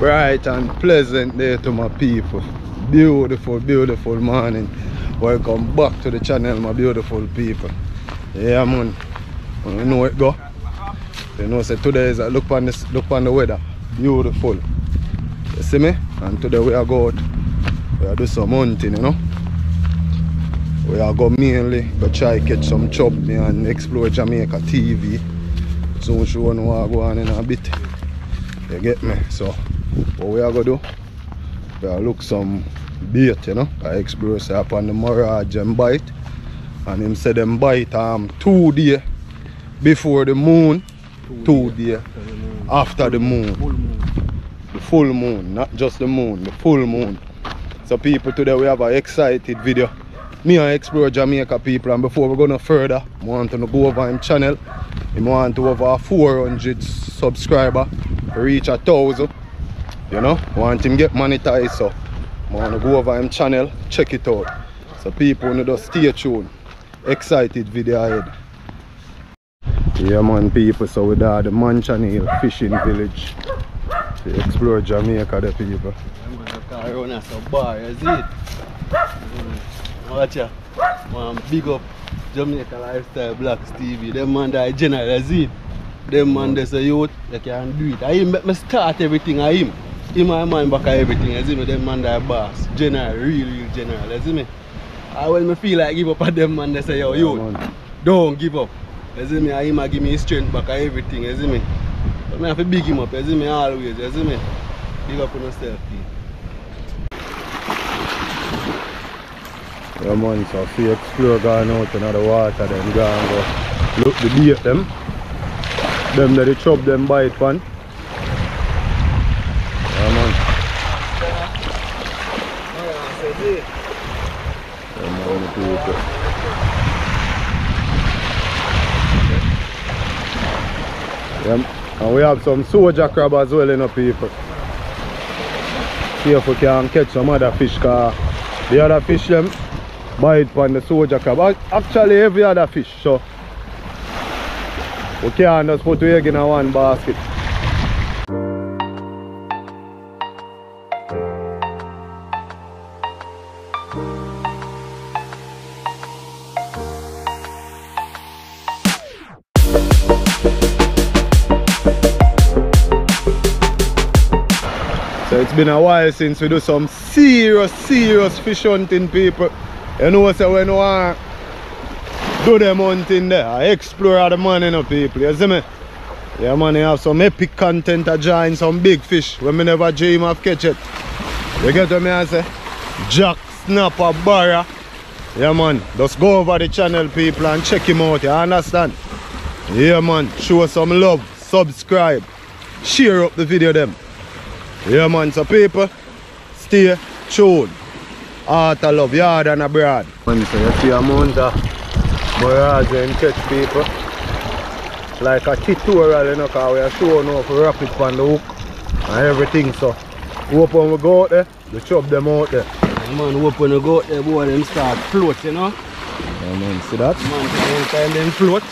Bright and pleasant day to my people. Beautiful, beautiful morning. Welcome back to the channel, my beautiful people. Yeah, man. You know it go. You know, say today is a look on the weather. Beautiful. You see me? And today we are go out. We are do some hunting, you know. We are go mainly go try catch some chub and explore Jamaica TV. Soon show you what go on in a bit. You get me? So what we are gonna do? We are look some bait, you know. I explore say upon the mirage and bite. And him say them bite 2 days before the moon, 2 days after the moon. The full moon, not just the moon, the full moon. So people, today we have an excited video. Me and explore Jamaica people, and before we go no further, I want to go over him channel. I want to over 400 subscribers to reach 1,000. You know, I want him get monetized, so I want to go over him channel, check it out. So people, you just stay tuned. Excited video ahead. Yeah man people, so we are the Mansion Hill fishing village. To explore Jamaica the people. Watch ya. Man, big up Jamaica Lifestyle Blacks TV. Them man that general, is it? Them man that's a youth, they can do it. I him make me start everything I him. Him my man back everything, you see me? Them man that boss. General, real general, you see me? I when me feel like give up at them man, they say yo youth, don't give up. You see me? I him give me strength back everything, you see me? But I have to big him up, you see me always, you see me? Big up on yourself, people. Yeah man, so if you explore going out into the water, then go and go look the bait them. Them that they chop them bite pan. Yeah man. Yeah man, people. Yeah, and we have some soldier crab as well, you know, people. See if we can catch some other fish, cause the other fish them bite on the soldier crab. Actually every other fish, so we can't just put egg in one basket. So it's been a while since we do some serious fish hunting, people. You know, so when we do them hunting there, I explore the money, you know, people, you see me? Yeah man, you have some epic content to join some big fish when me never dream of catch it. You get what me I say? Jack, snapper, barra. Yeah man, just go over the channel, people, and check him out, you understand? Yeah man, show some love, subscribe, share up the video them. Yeah man, so people, stay tuned. Heart of love, yard and abroad. Man, so you see a amount of mirage and catch people. Like a tutorial, you know, because we are showing how to wrap it on the hook and everything. So hope when we go out there, we chop them out there. Yeah, man, hope when we go out there, boy, them start float, you know? Yeah man, see that? Man, every time them float,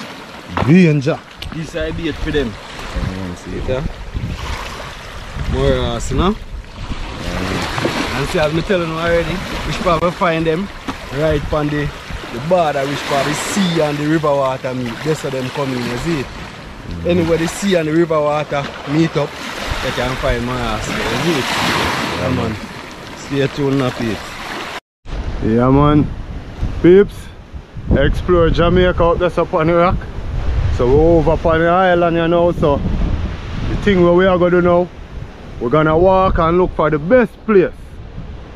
danger. this I bait for them. Yeah man, see it. Yeah? More ass, you know? And see, as me telling you already, we should probably find them right on the border, which probably sea and the river water meet. That's how them come in, you see it? Anywhere the sea and the river water meet up, they can find my ass there, you see it? Yeah man, stay tuned up it. Yeah man, peeps, explore Jamaica out there upon the rock. So we're over upon the island, you know, so the thing what we are going to do now, we're gonna walk and look for the best place.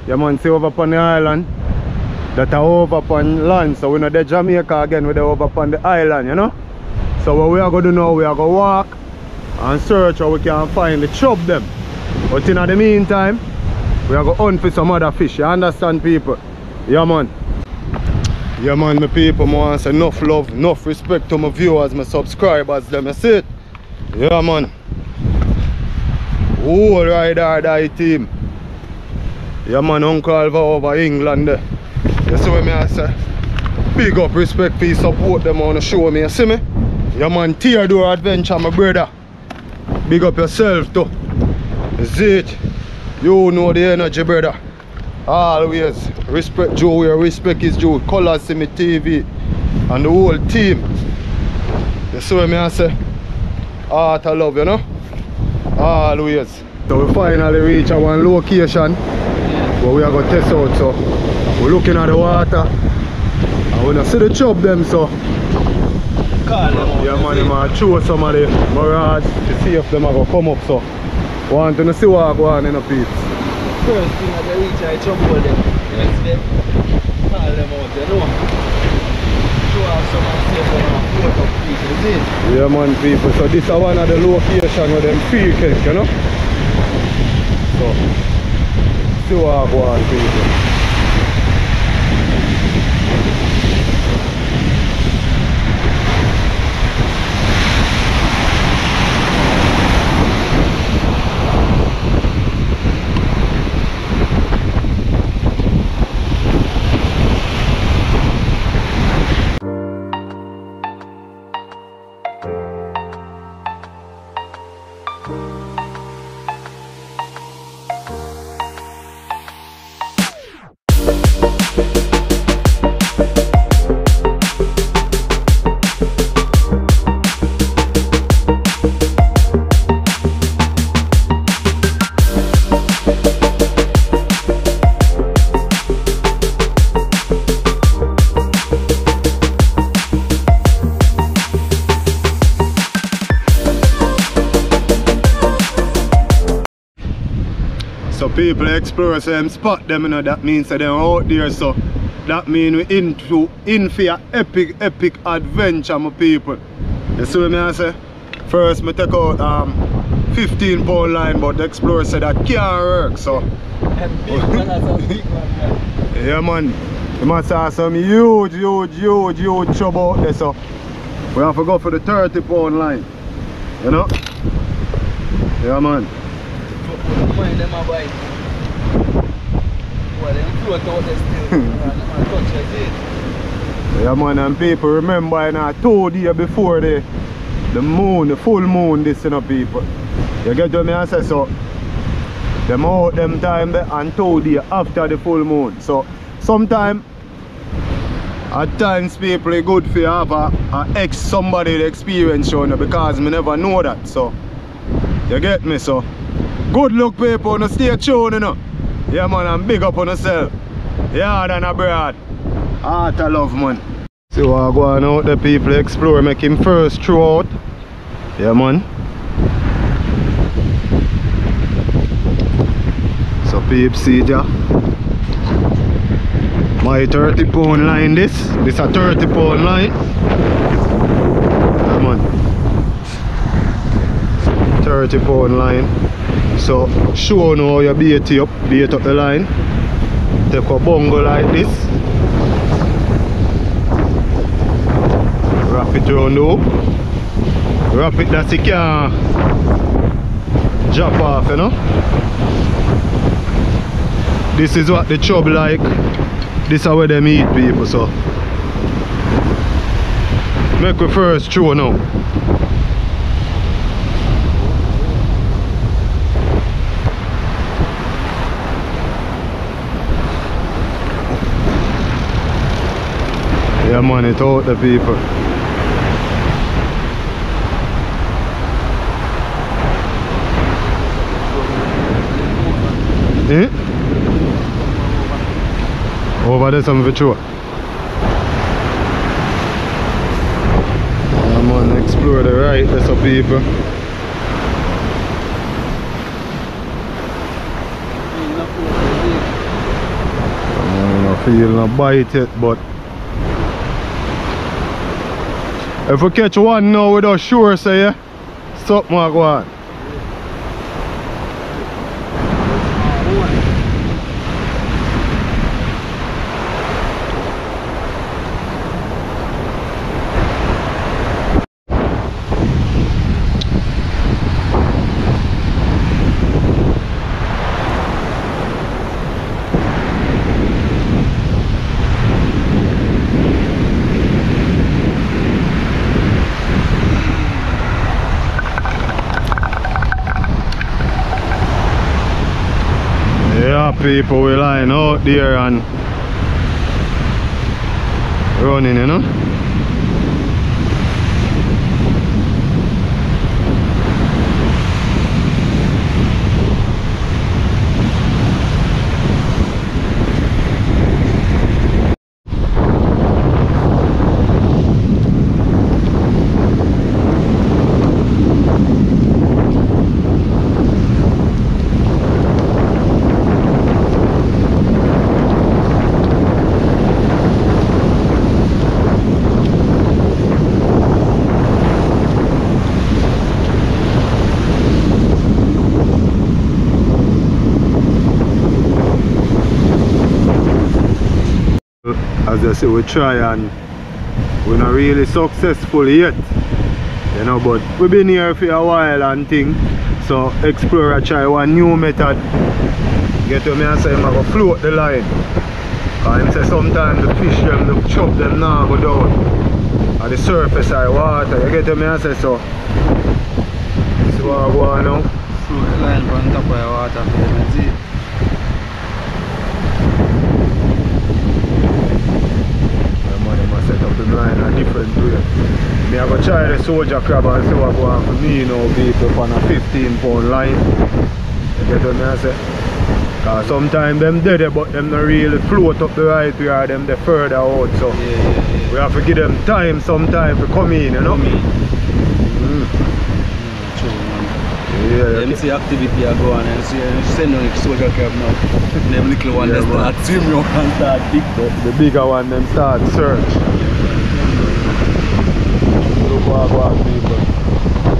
Yeah man, see over upon the island that are over upon land. So we're not the Jamaica again, we're over upon the island, you know. So what we are going to do now, we are going to walk and search how we can find the chub them. But in the meantime, we are going to hunt for some other fish, you understand people? Yeah man. Yeah man, my people, I want to say enough love, enough respect to my viewers, my subscribers, them, you see it? Yeah man. Oh, ride or die team. Yeah man, Uncle Alva over England there. You see what I say? Big up respect for support them on the show me, you see me? Yeah man, Tear Door Adventure, my brother. Big up yourself too. You see it? You know the energy, brother. Always respect Joe where respect is due. Colors Simi TV and the whole team. You see what I say? Heart of love, you know? Always. So we finally reach our location where we are going to test out. So we're looking at the water and we don't see the chub them, so yeah man, I show some of the mirage to see if them are going to come up. So want to see what go on in the peeps. First thing I reach I trouble them. Next day, call them out, you know. Show off some of them float up people, you see? Yeah man people, so this is one of the location where them free cake, you know? So, see what go on people. So people explore, so them spot them, you know, that means that they're out there, so that means we in for an epic adventure, my people. You see what I say? First me take out 15 pound line, but the explorer said that can't work, so yeah man, you must have some huge chub out there, so we have to go for the 30 pound line, you know? Yeah man. Them a bite. Well, them float out there still. Touch it. Yeah man, and people remember in a 2 days before the moon, the full moon, this, you know, people. You get what I say? So them out them time there and 2 days after the full moon. So sometimes at times people it's good for you have a ex somebody the experience shown you, because me never know that. So you get me? So good luck people, no stay tuned, you know. Yeah man, and big up on yourself. Yeah, than abroad. Heart of love, man. See what go on out the people explore, make him first throughout. Yeah man. So peep, see ya. My 30 pound line this a 30 pound line. Yeah man. 30 pound line. So show now how you bait up the line. Take a bongo like this. Wrap it around the hook. Wrap it that it can drop off, you know. This is what the chub like. This is where them eat, people, so make we first throw now. Yeah man, it out the people. Eh? Over there some virtual. Yeah man, explore the right, there's some people. I'm not feeling a bite yet, but if we catch one now, we don't sure say yeah, something will go on. people, we lying out there and running, you know. As I say, we try and we're not really successful yet, you know, but we've been here for a while and thing. So Explorer try one new method. Get to me and say I'm going to float the line. And say sometimes the fish them, the chub them now go down at the surface of the water. You get to me and say so. This is what I go on now. Float the line on top of the water for them to see. Set up the line a different way. Me I go try the soldier crab and see what go on for me, you know, people on a 15-pound line. You get what I say? Because sometimes them dead but them not really float up the right way or them they further out, so we have to give them time sometime to come in, you know? True, man. Yeah, Them see activity I go on and see send on the soldier crab now. Them little one they start swim out and start dig. The bigger one them start search. Look what I got, people.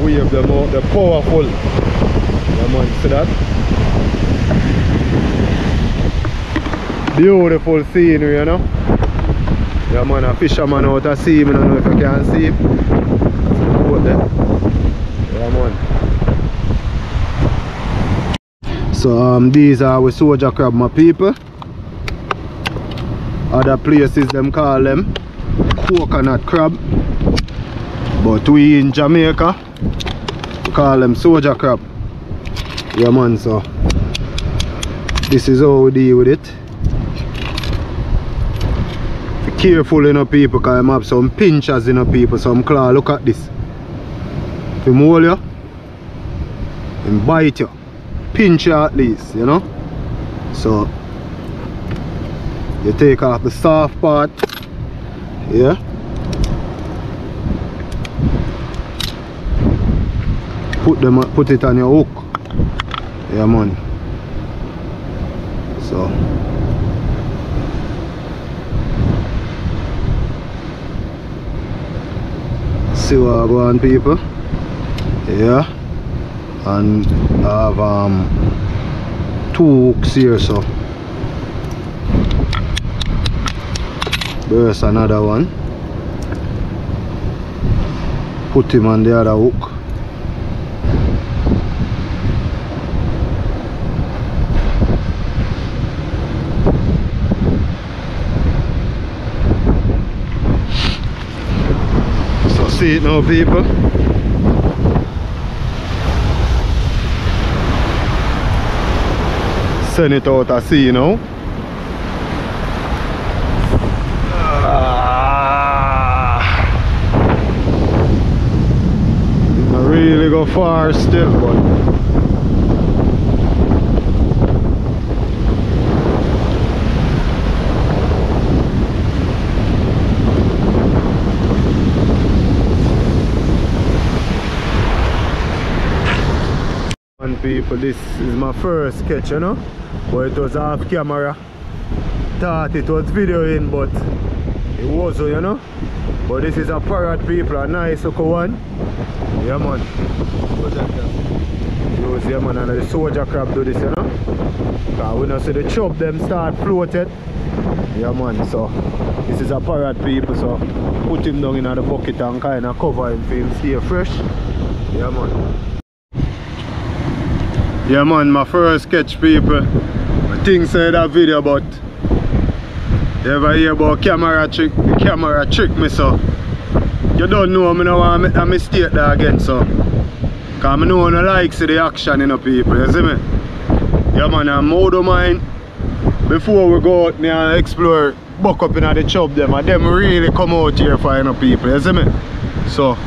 Wave them out, they're powerful. Yeah man, see that? Beautiful scenery, you know? Yeah man, a fisherman out at sea, I don't know if you can see him. Out there. Yeah man. So these are our soldier crab, my people. Other places them call them coconut crab, but we in Jamaica we call them soldier crab. Yeah man, so this is how we deal with it. Be careful, you know, people, because I have some pinchers, you know, people, some claw. Look at this. If you hold you and bite you, pinch you at least, you know. So you take off the soft part, yeah. Put it on your hook, yeah man. So see what I go on, people, yeah. And I have 2 hooks here, so there's another one. Put him on the other hook. So see it now, people. Send it out at sea now. Not really go far still, but and people, this is my first catch, you know, but it was off camera. Thought it was videoing, but it wasn't, you know. But this is a parrot, people, a nice looking one. Yeah man. Use, yeah man, and the soldier crab do this, you know. Because we don't see the chub them start floated. Yeah man, so this is a parrot, people, so put him down in the bucket and kind of cover him for him stay fresh. Yeah man. Yeah man, my first catch, people. I think say that video, but you ever hear about camera trick? The camera trick me, so you don't know, I don't want to make a mistake there again, so because I know I like see the action, you know, people, you see me? Yeah man, I'm out of mine, before we go out and explore buck up in the chub them, and them really come out here for people, you see me? So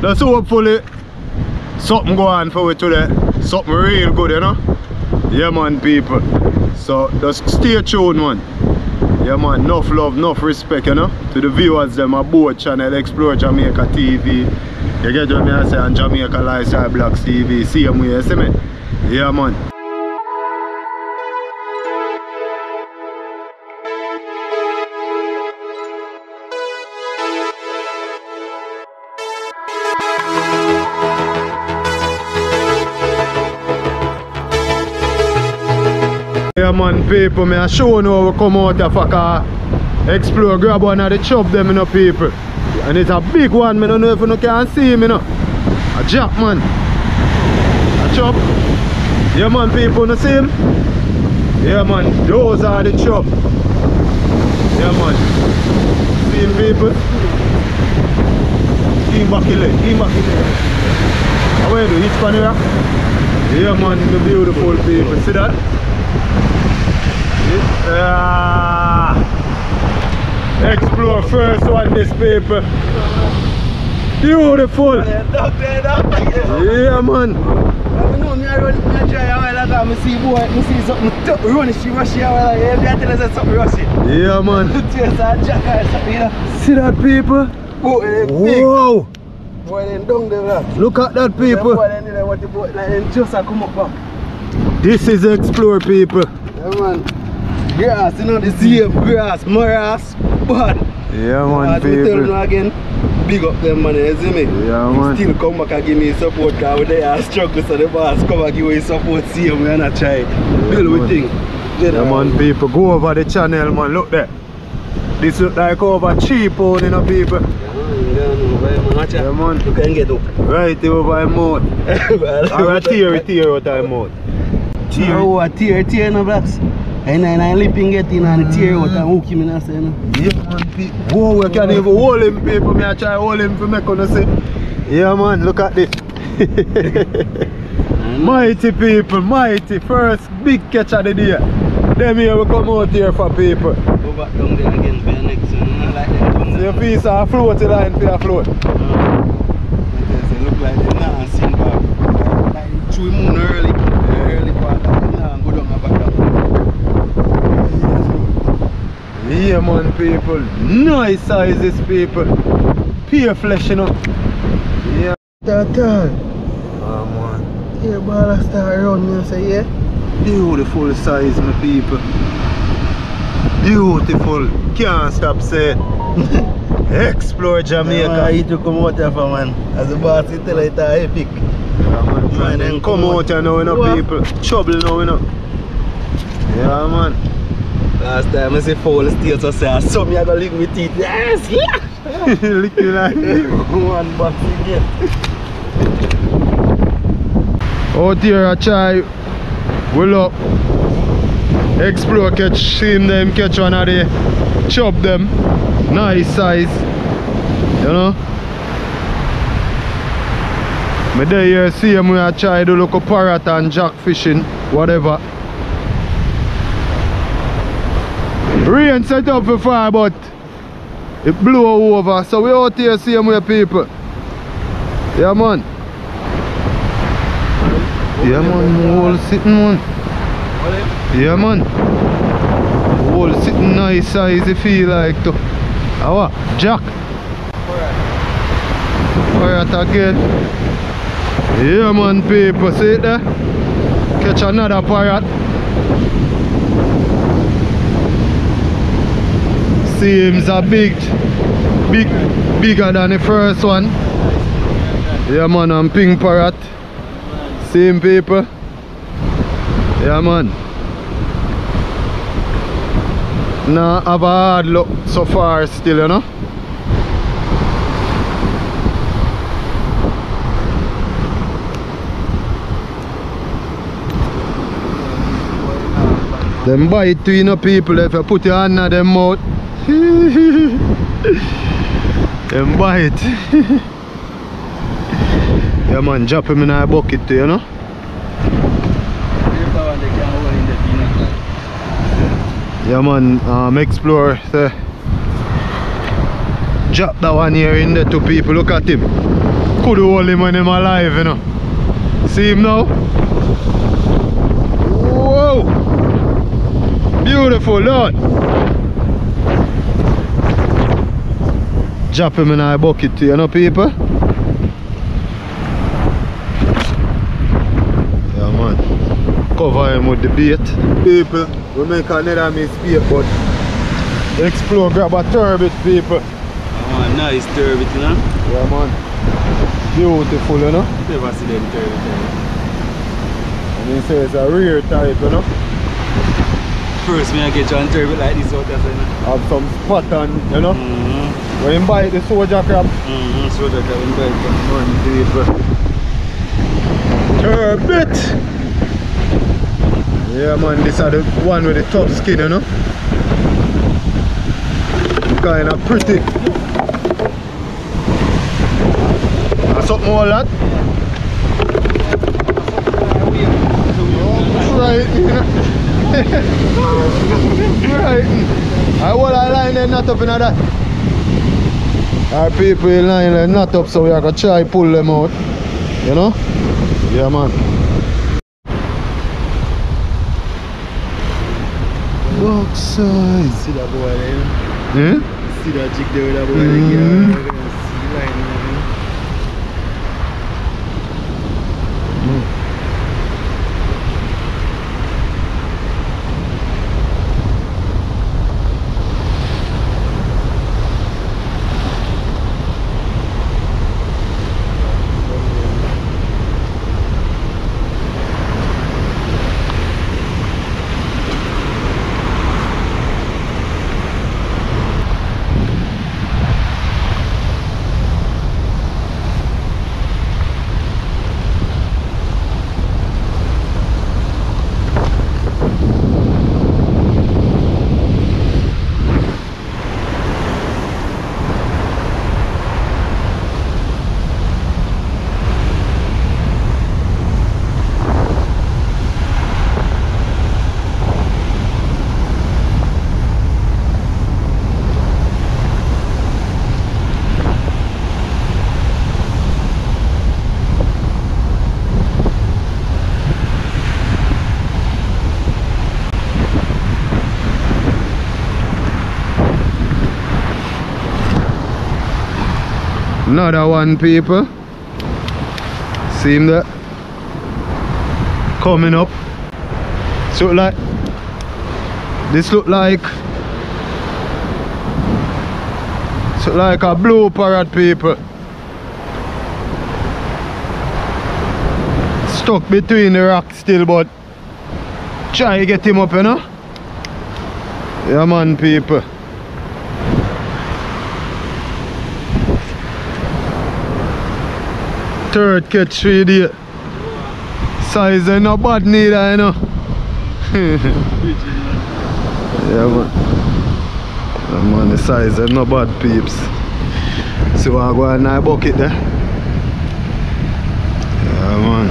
that's hopefully something go on for we today. Something real good, you know? Yeah man people. So just stay tuned man. Yeah man, enough love, enough respect, you know, to the viewers them aboard channel Explore Jamaica TV. You get what I say on Jamaica Lifestyle Blocks TV. See them way, you see me? Yeah man. Yeah man people, me I show you how we come out of a car, explore, grab one of the chub them, you know people. And it's a big one, I don't know if you can see me, you know. A jack man. A chub. Yeah man people, you see him? Yeah man, those are the chub. Yeah man. See him people? Give back your leg, give back your leg. How are you doing? Each pan here? Yeah man, the beautiful people, see that? Explore first one this paper. Beautiful. Yeah man. Yeah man. See that people? Whoa. Look at that people. This is explore people. Yeah man. Grass, you know, the same grass, morass, but yeah man people. Tell you again, big up them man, you see me? Yeah man. Still come back and give me support because they are struggling, so the boss come and give me support, see them and I try build with things. Yeah man people, go over the channel man, look there. This look like over 3 pounds, you know people. Yeah man. You can get up. Right over my mouth. Or a tear out of my mouth. Oh, a tear no blacks. And I lipping get in and tear out and hook him in a say, you know. Yeah man people. Whoa, we can't even hold him people. Me I try hold him for me gonna say. Yeah man, look at this. Mighty people, mighty. First big catch of the day. Them here we come out here for people. Go back down there again for the next one. Like them. So your piece are float line for your float. It look like they're not sing back. Like 2 moon early. Early part of them now go down and back down. Yeah man people. Nice sizes people. Pure flesh you know. Yeah. That time. Oh man. Yeah, ball start around me and say yeah. Beautiful size my people. Beautiful. Can't stop saying. Explore Jamaica. It to come out here for man. As the boss he tell it epic. Yeah, man, then come out here now, you know, people. Trouble now, you know. Yeah, man. Last time I say foul steals, I say, some you gonna lick me teeth. Yes! Lick you like one box again. out here I try. We look. Explore catch, see them catch one of the chop them. Nice size. You know? Me there here see him where I try to look a parrot and jack fishing, whatever. Rain set up for fire but it blew over. So we out here see him where people. Yeah man. Yeah man, whole sitting man. Yeah man. Whole sitting nice size if you feel like to. What? Jack. Parrot again. Yeah man people, see it there? Catch another parrot. Seems a bigger than the first one. Yeah man, and pink parrot. Same people. Yeah man. Now have a hard look so far still, you know. Them bite to you know people if you put your hand in them mouth. Them bite. Yeah man, drop him in a bucket too, you know. Yeah man, explore. Drop that one here in there to people. Look at him. Could hold him when him alive, you know. See him now? Whoa! Beautiful, Lord. Drop him in our bucket too, you know, people. Yeah, man. Cover him with the bait. People, we make another mistake, but explore, grab a turbot, people. Oh, nice turbot, you know? Yeah, man. Beautiful, you know? Never see them turbot. And he says it's a rare type, you know? First, me I get one turbot like this out there, you know? Have some spot on, you know? When you bite the soldier crab. Soldier crab, when bite the turbot! Yeah, man, this is the one with the tough skin, you know? Kind of pretty. Something more that. Right, right. I want to line them not up in that. Our people line them not up, so we are gonna try pull them out. You know? Yeah, man. Box size. See that boy there? Yeah? See that chick there with that boy there? See line there. Another one, people. See him there? Coming up. So like this look like a blue parrot, people. Stuck between the rocks still, but try to get him up, you know? Yeah man, people. Third catch 3 day. Size ain't not bad neither, you know. Yeah man. Yeah man, the size ain't not bad, peeps. So I go in my bucket there. Yeah man.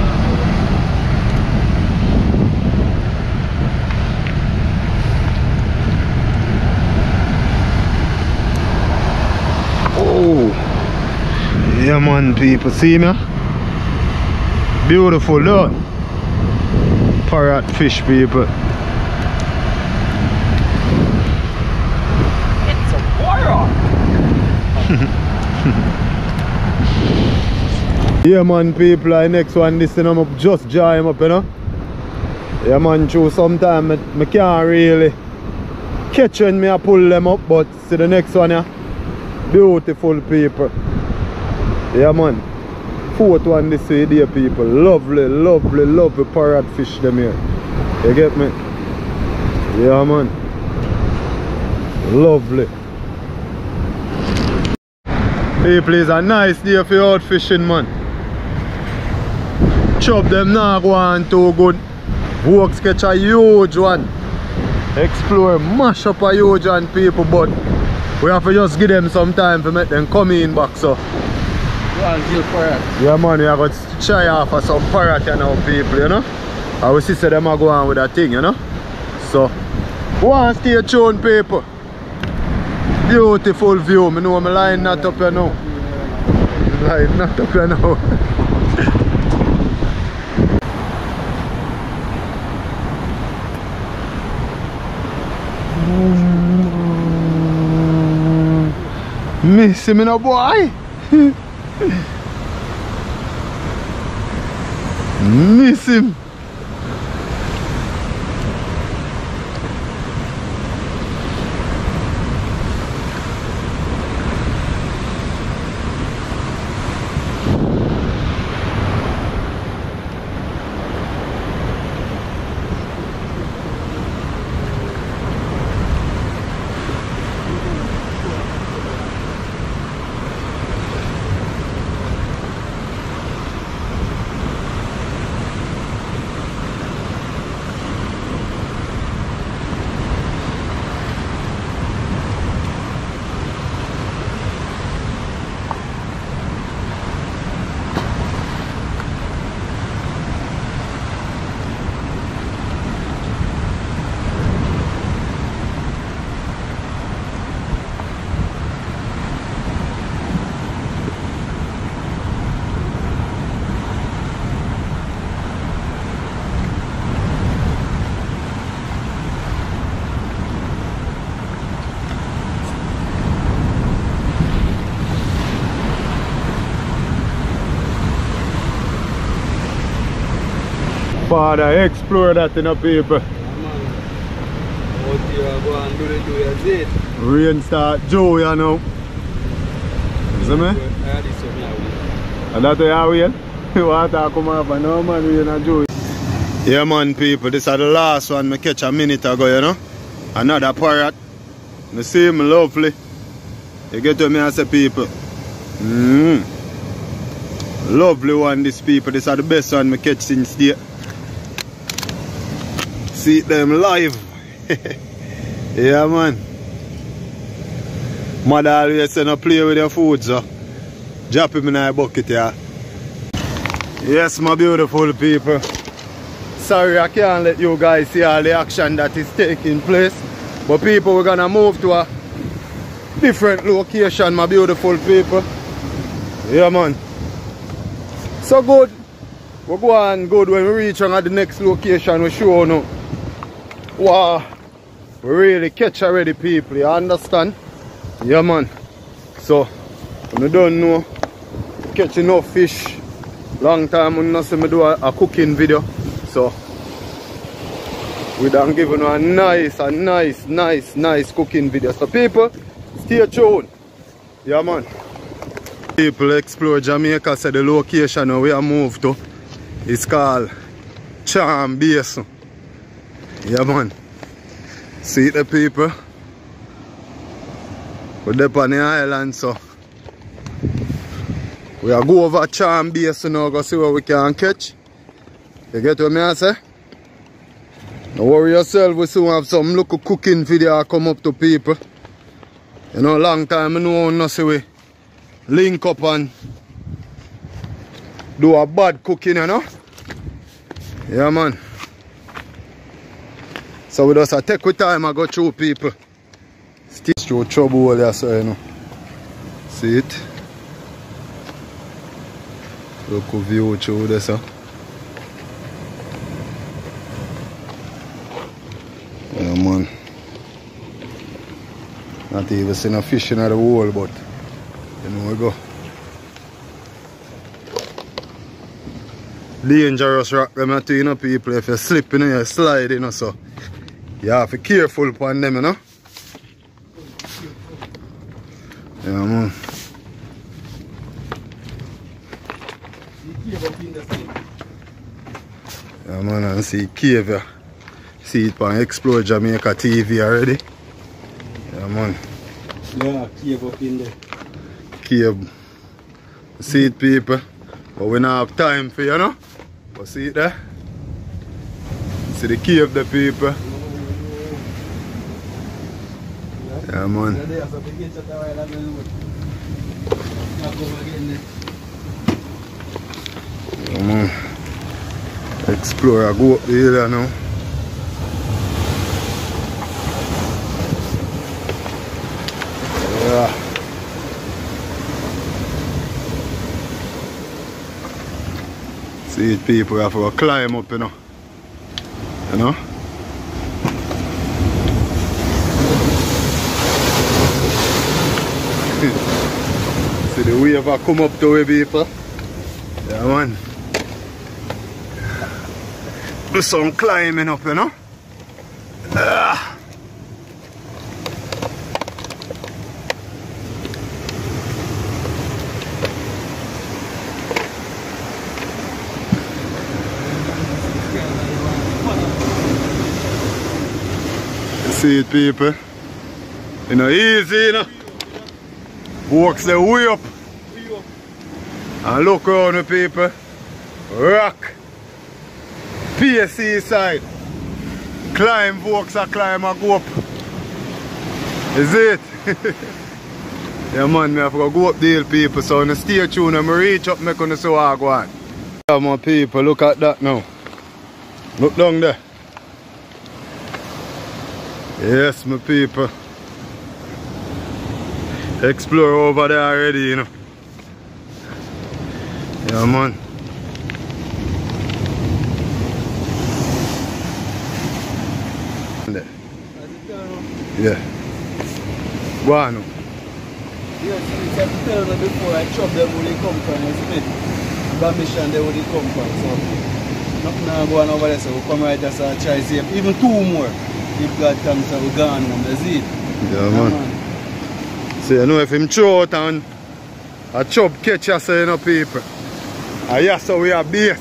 Oh. Yeah man, people, see me? Beautiful, look. Parrot fish, people. It's a parrot. Yeah man, people, the next one, this thing I'm just jar him up, you know. Yeah man, through sometime I can't really catch when I pull them up, but see the next one, yeah. Beautiful, people. Yeah man, fourth one this way there, people. Lovely, lovely, lovely parrot fish them here. You get me? Yeah man. Lovely. People, it's a nice day for out fishing, man. Chub them now go on too good. Volks catch a huge one. Explore, mash up a huge one, people, but we have to just give them some time to make them come in back, so. Yeah man, we are going to try off for some parrot, you know, people, you know. I will see them are going with that thing, you know. So One stay tuned, people. Beautiful view. I know I'm lying not up here now. Lying not up here now. Miss him, no boy. Miss him. Father, explore that in a people. Yeah, man. Out here, go and do your zit. Rain start Joe, you know. See me? And that's how we water come up and no man we not Joe. Yeah man people, this is the last one I catch a minute ago, you know. Another parrot. I see him lovely. You get to me and say people. Lovely one this people. This is the best one I catch since day. See them live. Yeah man. Mother always say no play with your food, so drop him in a bucket here. Yes my beautiful people. Sorry I can't let you guys see all the action that is taking place. But people, we're gonna move to a different location, my beautiful people. Yeah man. So good. We'll go on good when we reach on at the next location we show now. Wow, we really catch already people, you understand? Yeah man. So when you don't know, catch enough fish. Long time when you see me do a cooking video. So we done giving you a nice cooking video. So people, stay tuned. Yeah man. People explore Jamaica, so the location where we are moved to is called Charm Basin. Yeah man. See the people. We're up on the island, so we are go over Charm Basin now, go see what we can catch. You get what I say? Don't worry yourself, we soon have some local cooking video come up to people. You know, long time I know no see we link up and do a bad cooking, you know? Yeah man. So we just take with time and go through people. Still through trouble there, so you know. See it? Look view through this, so. Yeah man. Not even seen a fish in the hole, but you know we go. Dangerous rock them at you know people, if you slip in you slide, you know, so you have to be careful upon them, you know. Yeah man. Yeah man, and see cave here. See it on Explore Jamaica TV already. Yeah man. Yeah, cave up in there. Cave. See it people. But we don't have time for you know. But see it there? See the cave there people. Yeah man. Yeah man. Explore, go up the hill now. See it, people have to climb up, you know. You know? See the wave that come up to we, people. Yeah, man. Do some climbing up, you know. See it, people. You know, easy, you know. Walks the way up. And look around the people. Rock. PSC side. Climb, walks a climb and go up. Is it? Yeah, man, I have to go up the hill, people. So, when I stay tuned and I reach up, I'm going to see what I go on. Yeah, my people, look at that now. Look down there. Yes, my people. Explore over there already, you know. Yeah, man. Yeah. Go on now. Yes, I can tell them before I chop them where they come from, isn't it? That mission there where they come from. So, nothing now going over there, so we'll come right just try to see even 2 more. If God comes, so we're gone, that's it. Yeah, man. See, you know, if him throw out and a chub catch us, you know, people. And yes, so we are base.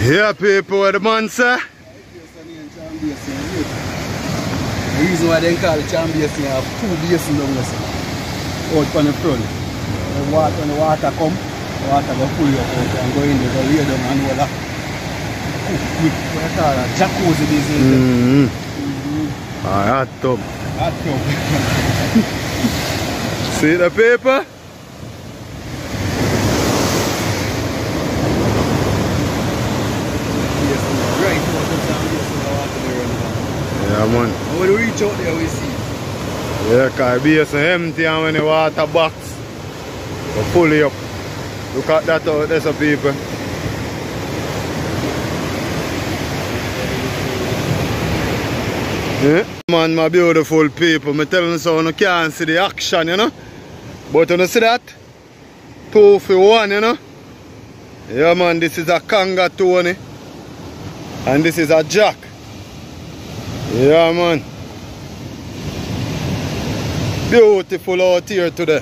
Yeah, people, what the man say? The reason why they call it cham basin, I have 2 basins down there, out on the front. When the water come, the water will pull you up out and go in there, go lay down and all that. Quick, what you call that? Jacuzzi these days. Hot tub. Hot tub. See the paper? Yeah, man. And when we reach out there, we see. Yeah, because it's empty and when the water box will pull it up. Look at that out there, some people. Yeah? Man, my beautiful people, I tell you so you can't see the action, you know. But you see that? 2 for 1, you know. Yeah, man, this is a Kanga Tony. And this is a Jack. Yeah, man. Beautiful out here today.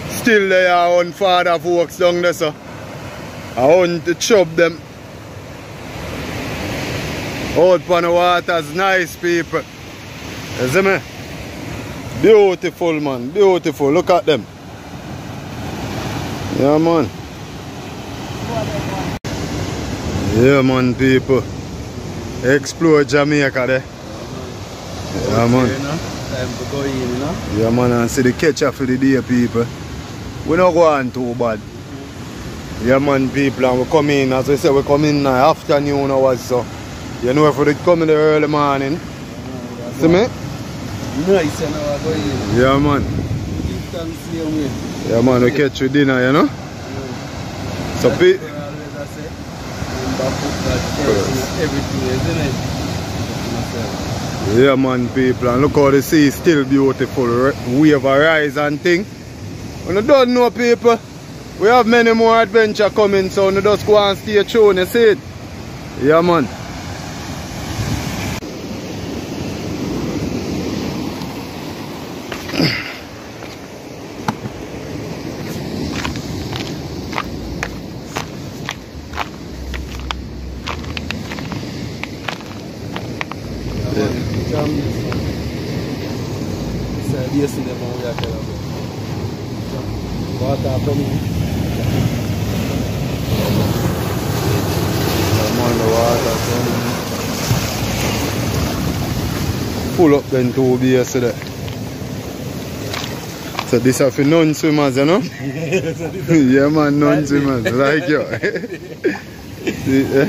Still there on father folks down there, so I want to chop them. Out on the water's nice, people. You see me? Beautiful, man. Beautiful. Look at them. Yeah, man. Yeah, man, people. Explore Jamaica there. Yeah, man. Time to go in, you know? Yeah, man, and see the catcher for the day, people. We not going too bad. Yeah, man, people, and we come in, as we say, we come in now afternoon hours, so. You know, if we come in the early morning. See me? Nice, you know, I go in. Yeah, man. Keep things same way. Yeah, man, we catch you dinner, you know? So, people. Everything, isn't it? Yeah, man, people, and look how the sea is still beautiful. Wave a rise and thing. When you don't know, people, we have many more adventure coming, so you just go and stay tuned, you see it? Yeah, man. coming. The water coming. Full up then to be yesterday. So this are for non-swimmers, you know? Yeah man, non-swimmers, like you. See, eh?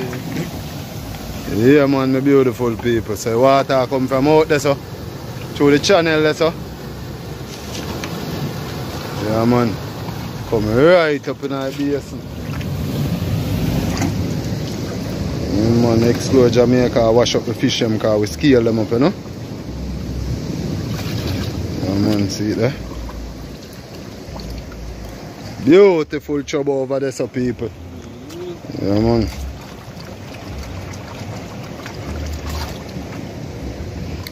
Yeah man, the beautiful people. So water come from out there, so through the channel there, so. Yeah man, come right up in our basin. Yeah, man, explore Jamaica, wash up the fish them because we scale them up, you know? Yeah man, see it there? Beautiful chub over there, so people. Yeah man.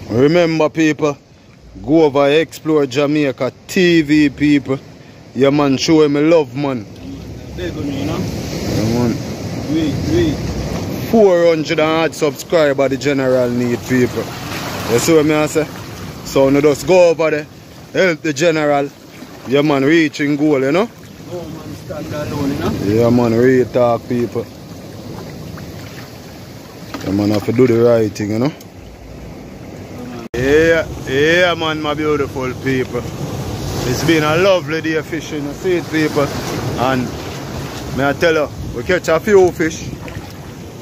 Remember people, go over explore Jamaica TV people. Yeah man, show him love man. There go me, you know? Yeah man. Wait. 400 and odd subscribers the general need people. You see what I say? So now just go over there, help the general. Yeah man, reaching goal, you know? Oh man, stand alone, you know? Yeah man, real talk people. Yeah man, have to do the right thing, you know? Yeah man, my beautiful people. It's been a lovely day fishing, you see it people. And may I tell you, we catch a few fish.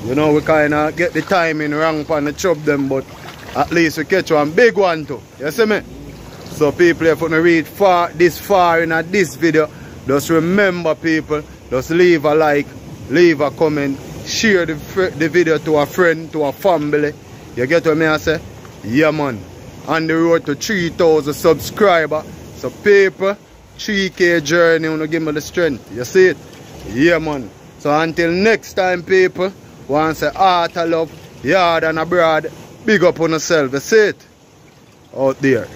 You know, we kind of get the timing wrong on the chub them, but at least we catch one big one too. You see me? So people, if you read this far in this video, just remember people, just leave a like, leave a comment, share the video to a friend, to a family. You get what I say? Yeah man. On the road to 3,000 subscribers. So people, 3K journey, you give me the strength. You see it? Yeah man. So until next time people, once a heart of love, yard and abroad, big up on yourself. You see it? Out there.